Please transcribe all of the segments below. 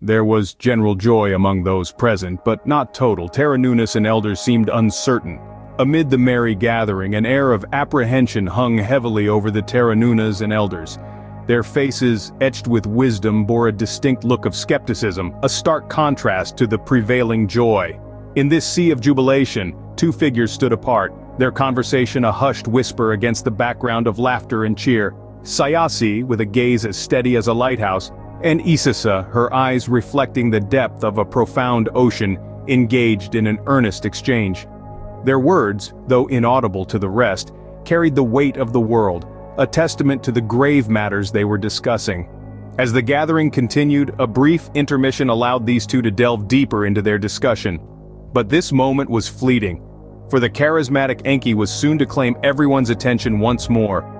There was general joy among those present, but not total. Terra Nunus and elders seemed uncertain. Amid the merry gathering, an air of apprehension hung heavily over the Terra Nunus and elders. Their faces, etched with wisdom, bore a distinct look of skepticism, a stark contrast to the prevailing joy. In this sea of jubilation, two figures stood apart, their conversation a hushed whisper against the background of laughter and cheer. Sayasi, with a gaze as steady as a lighthouse, and Isisa, her eyes reflecting the depth of a profound ocean, engaged in an earnest exchange. Their words, though inaudible to the rest, carried the weight of the world, a testament to the grave matters they were discussing. As the gathering continued, a brief intermission allowed these two to delve deeper into their discussion. But this moment was fleeting, for the charismatic Enki was soon to claim everyone's attention once more.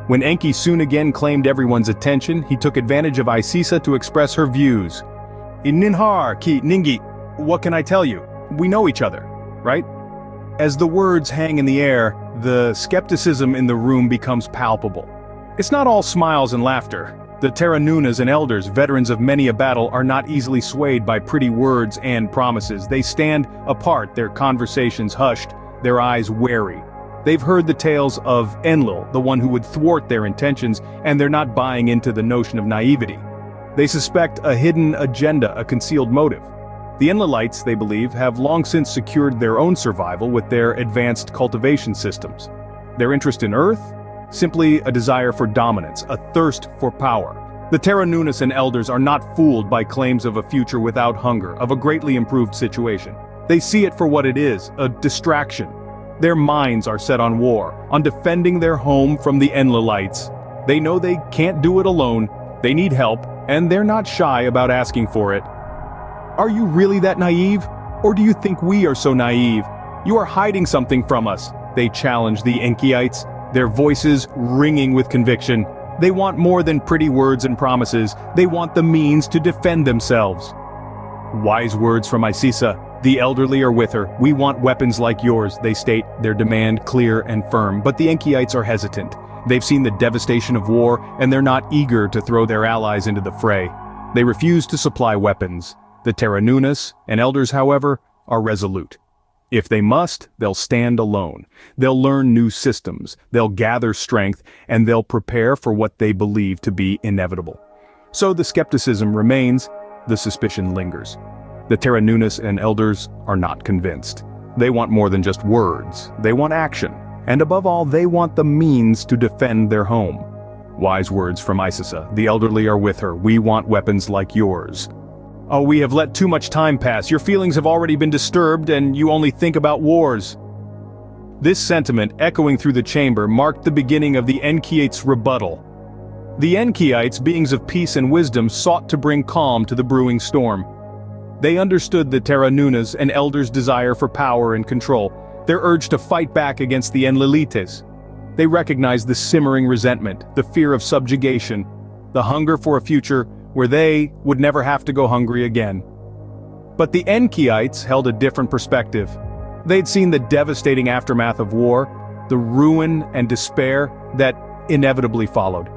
When Enki soon again claimed everyone's attention, he took advantage of Isisa to express her views. "Ninhar ki ningi, what can I tell you? We know each other, right?" As the words hang in the air, the skepticism in the room becomes palpable. It's not all smiles and laughter. The Terra Nunus and elders, veterans of many a battle, are not easily swayed by pretty words and promises. They stand apart, their conversations hushed, their eyes wary. They've heard the tales of Enlil, the one who would thwart their intentions, and they're not buying into the notion of naivety. They suspect a hidden agenda, a concealed motive. The Enlilites, they believe, have long since secured their own survival with their advanced cultivation systems. Their interest in Earth? Simply a desire for dominance, a thirst for power. The Terra Nunus and elders are not fooled by claims of a future without hunger, of a greatly improved situation. They see it for what it is, a distraction. Their minds are set on war, on defending their home from the Enlilites. They know they can't do it alone, they need help, and they're not shy about asking for it. Are you really that naive? Or do you think we are so naive? You are hiding something from us, they challenge the Enkyites, their voices ringing with conviction. They want more than pretty words and promises, they want the means to defend themselves. Wise words from Isisa. The elderly are with her. We want weapons like yours, they state, their demand clear and firm. But the Enkyites are hesitant. They've seen the devastation of war, and they're not eager to throw their allies into the fray. They refuse to supply weapons. The Terra Nunus and elders, however, are resolute. If they must, they'll stand alone. They'll learn new systems, they'll gather strength, and they'll prepare for what they believe to be inevitable. So the skepticism remains, the suspicion lingers. The Terra Nunus and elders are not convinced. They want more than just words. They want action. And above all, they want the means to defend their home. Wise words from Isisa. The elderly are with her. We want weapons like yours. Oh, we have let too much time pass. Your feelings have already been disturbed, and you only think about wars. This sentiment, echoing through the chamber, marked the beginning of the Enkyites' rebuttal. The Enkyites, beings of peace and wisdom, sought to bring calm to the brewing storm. They understood the Terra Nunus and elders' desire for power and control, their urge to fight back against the Enlilites. They recognized the simmering resentment, the fear of subjugation, the hunger for a future where they would never have to go hungry again. But the Enkyites held a different perspective. They'd seen the devastating aftermath of war, the ruin and despair that inevitably followed.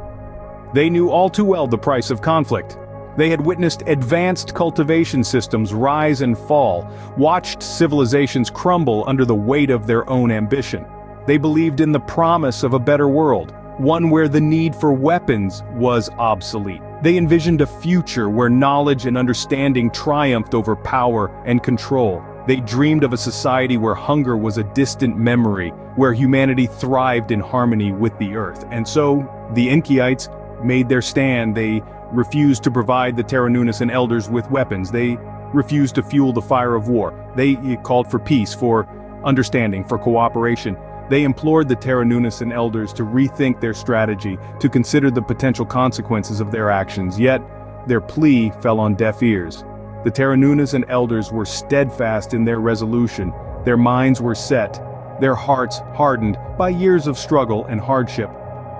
They knew all too well the price of conflict. They had witnessed advanced cultivation systems rise and fall, watched civilizations crumble under the weight of their own ambition. They believed in the promise of a better world, one where the need for weapons was obsolete. They envisioned a future where knowledge and understanding triumphed over power and control. They dreamed of a society where hunger was a distant memory, where humanity thrived in harmony with the earth. And so, the Enkyites made their stand. They refused to provide the Terra Nunus and elders with weapons. They refused to fuel the fire of war. They called for peace, for understanding, for cooperation. They implored the Terra Nunus and elders to rethink their strategy, to consider the potential consequences of their actions, yet their plea fell on deaf ears. The Terra Nunus and elders were steadfast in their resolution, their minds were set, their hearts hardened by years of struggle and hardship.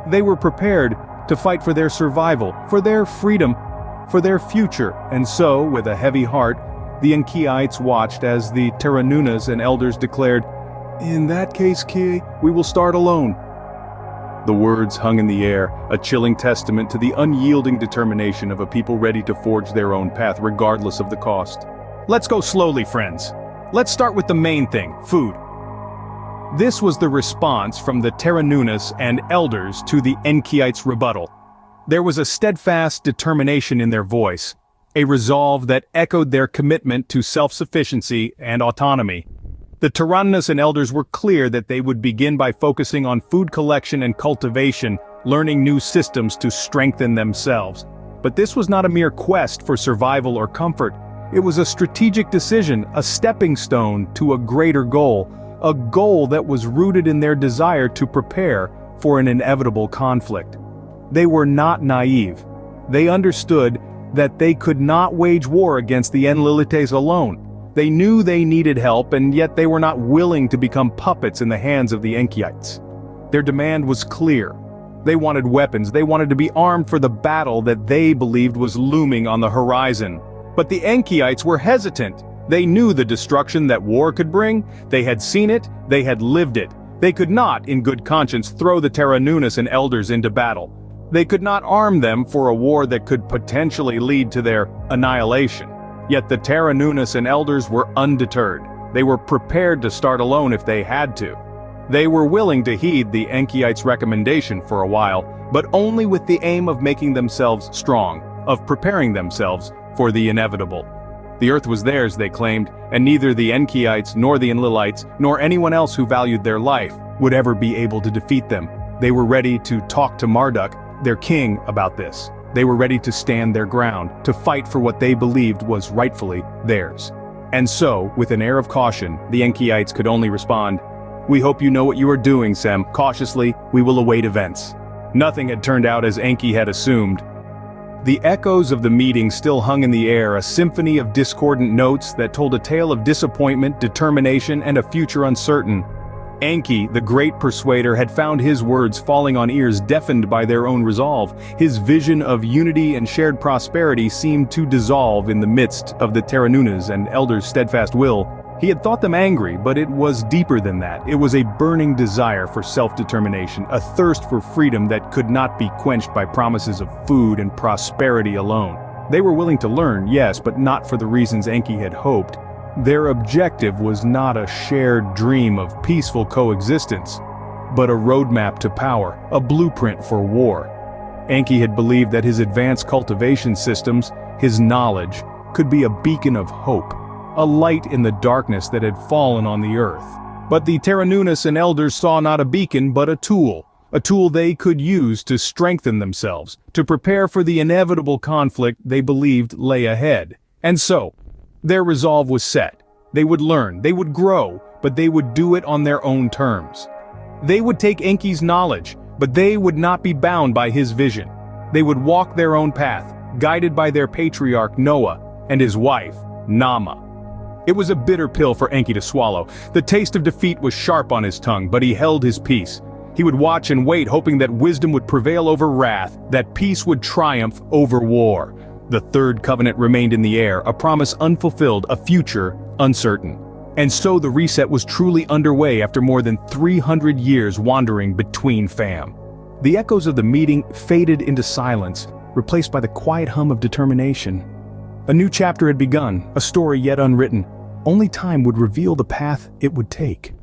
They were prepared to fight for their survival, for their freedom, for their future, and so, with a heavy heart, the Enkyites watched as the Terra Nunus and elders declared, "In that case, Ki, we will start alone." The words hung in the air, a chilling testament to the unyielding determination of a people ready to forge their own path regardless of the cost. Let's go slowly, friends. Let's start with the main thing, food. This was the response from the Terranunas and elders to the Enkiites' rebuttal. There was a steadfast determination in their voice, a resolve that echoed their commitment to self-sufficiency and autonomy. The Terranunas and elders were clear that they would begin by focusing on food collection and cultivation, learning new systems to strengthen themselves. But this was not a mere quest for survival or comfort. It was a strategic decision, a stepping stone to a greater goal, a goal that was rooted in their desire to prepare for an inevitable conflict. They were not naive. They understood that they could not wage war against the Enlilites alone. They knew they needed help, and yet they were not willing to become puppets in the hands of the Enkiites. Their demand was clear. They wanted weapons, they wanted to be armed for the battle that they believed was looming on the horizon. But the Enkiites were hesitant. They knew the destruction that war could bring, they had seen it, they had lived it. They could not, in good conscience, throw the Terranunas and elders into battle. They could not arm them for a war that could potentially lead to their annihilation. Yet the Terranunas and elders were undeterred. They were prepared to start alone if they had to. They were willing to heed the Enkiites' recommendation for a while, but only with the aim of making themselves strong, of preparing themselves for the inevitable. The earth was theirs, they claimed, and neither the Enkiites nor the Enlilites, nor anyone else who valued their life, would ever be able to defeat them. They were ready to talk to Marduk, their king, about this. They were ready to stand their ground, to fight for what they believed was rightfully theirs. And so, with an air of caution, the Enkiites could only respond, "We hope you know what you are doing, Sem. Cautiously, we will await events." Nothing had turned out as Enki had assumed. The echoes of the meeting still hung in the air, a symphony of discordant notes that told a tale of disappointment, determination, and a future uncertain. Enki, the great persuader, had found his words falling on ears deafened by their own resolve. His vision of unity and shared prosperity seemed to dissolve in the midst of the Terranunas and elders' steadfast will. He had thought them angry, but it was deeper than that. It was a burning desire for self-determination, a thirst for freedom that could not be quenched by promises of food and prosperity alone. They were willing to learn, yes, but not for the reasons Enki had hoped. Their objective was not a shared dream of peaceful coexistence, but a roadmap to power, a blueprint for war. Enki had believed that his advanced cultivation systems, his knowledge, could be a beacon of hope, a light in the darkness that had fallen on the earth. But the Terranunas and elders saw not a beacon but a tool they could use to strengthen themselves, to prepare for the inevitable conflict they believed lay ahead. And so, their resolve was set. They would learn, they would grow, but they would do it on their own terms. They would take Enki's knowledge, but they would not be bound by his vision. They would walk their own path, guided by their patriarch Noah and his wife, Nama. It was a bitter pill for Enki to swallow. The taste of defeat was sharp on his tongue, but he held his peace. He would watch and wait, hoping that wisdom would prevail over wrath, that peace would triumph over war. The third covenant remained in the air, a promise unfulfilled, a future uncertain. And so the reset was truly underway after more than 300 years wandering between fam. The echoes of the meeting faded into silence, replaced by the quiet hum of determination. A new chapter had begun, a story yet unwritten. Only time would reveal the path it would take.